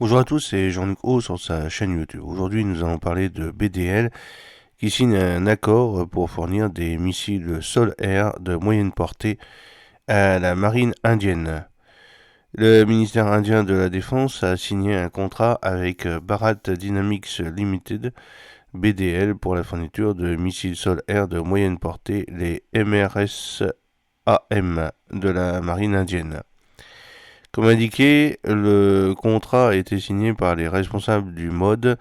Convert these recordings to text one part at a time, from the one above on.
Bonjour à tous, c'est Jean-Luc O sur sa chaîne YouTube. Aujourd'hui, nous allons parler de BDL qui signe un accord pour fournir des missiles sol-air de moyenne portée à la marine indienne. Le ministère indien de la Défense a signé un contrat avec Bharat Dynamics Limited, BDL, pour la fourniture de missiles sol-air de moyenne portée, les MRS-AM de la marine indienne. Comme indiqué, le contrat a été signé par les responsables du MOD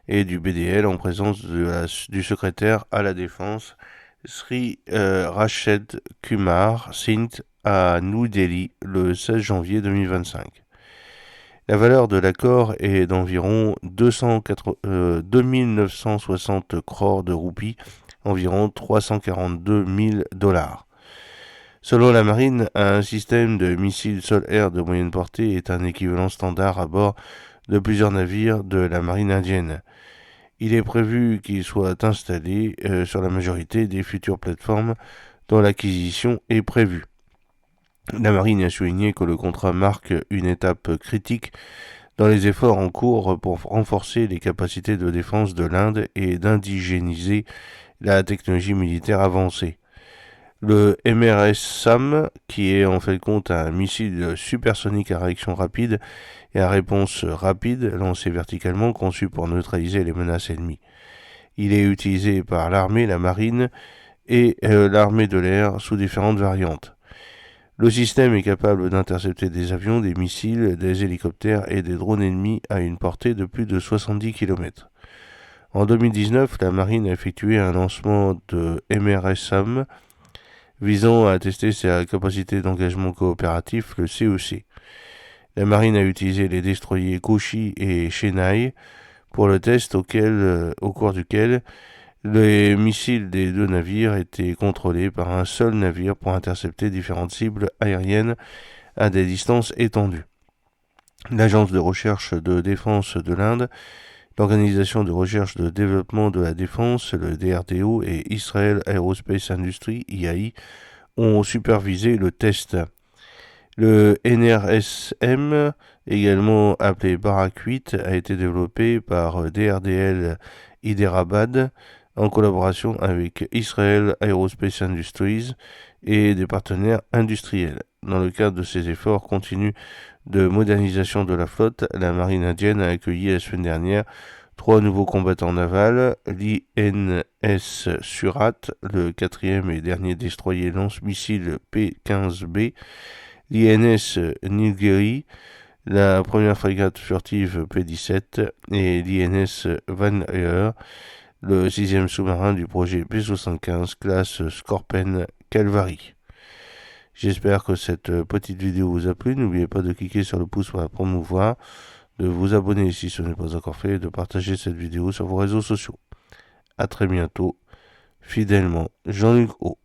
et du BDL en présence du secrétaire à la Défense Sri Rached Kumar Singh à New Delhi le 16 janvier 2025. La valeur de l'accord est d'environ 2960 crores de roupies, environ 342 000 dollars. Selon la marine, un système de missiles sol-air de moyenne portée est un équivalent standard à bord de plusieurs navires de la marine indienne. Il est prévu qu'il soit installé sur la majorité des futures plateformes dont l'acquisition est prévue. La marine a souligné que le contrat marque une étape critique dans les efforts en cours pour renforcer les capacités de défense de l'Inde et d'indigéniser la technologie militaire avancée. Le MRS-SAM, qui est en fait compte un missile supersonique à réaction rapide et à réponse rapide, lancé verticalement, conçu pour neutraliser les menaces ennemies. Il est utilisé par l'armée, la marine et l'armée de l'air sous différentes variantes. Le système est capable d'intercepter des avions, des missiles, des hélicoptères et des drones ennemis à une portée de plus de 70 km. En 2019, la marine a effectué un lancement de MRS-SAM visant à tester sa capacité d'engagement coopératif, le CEC. La marine a utilisé les destroyers Kochi et Chennai pour le test au cours duquel les missiles des deux navires étaient contrôlés par un seul navire pour intercepter différentes cibles aériennes à des distances étendues. L'Agence de recherche de défense de l'Inde, l'Organisation de recherche de développement de la défense, le DRDO, et Israel Aerospace Industry, IAI, ont supervisé le test. Le NRSM, également appelé Barak 8, a été développé par DRDL Hyderabad en collaboration avec Israel Aerospace Industries et des partenaires industriels. Dans le cadre de ces efforts continus de modernisation de la flotte, la marine indienne a accueilli la semaine dernière 3 nouveaux combattants navals, l'INS Surat, le quatrième et dernier destroyer lance-missile P-15B, l'INS Nilgiri, la première frégate furtive P-17 et l'INS VanEur, le sixième sous-marin du projet P-75 classe Scorpène Calvary. J'espère que cette petite vidéo vous a plu. N'oubliez pas de cliquer sur le pouce pour la promouvoir, de vous abonner si ce n'est pas encore fait et de partager cette vidéo sur vos réseaux sociaux. A très bientôt, fidèlement, Jean-Luc O.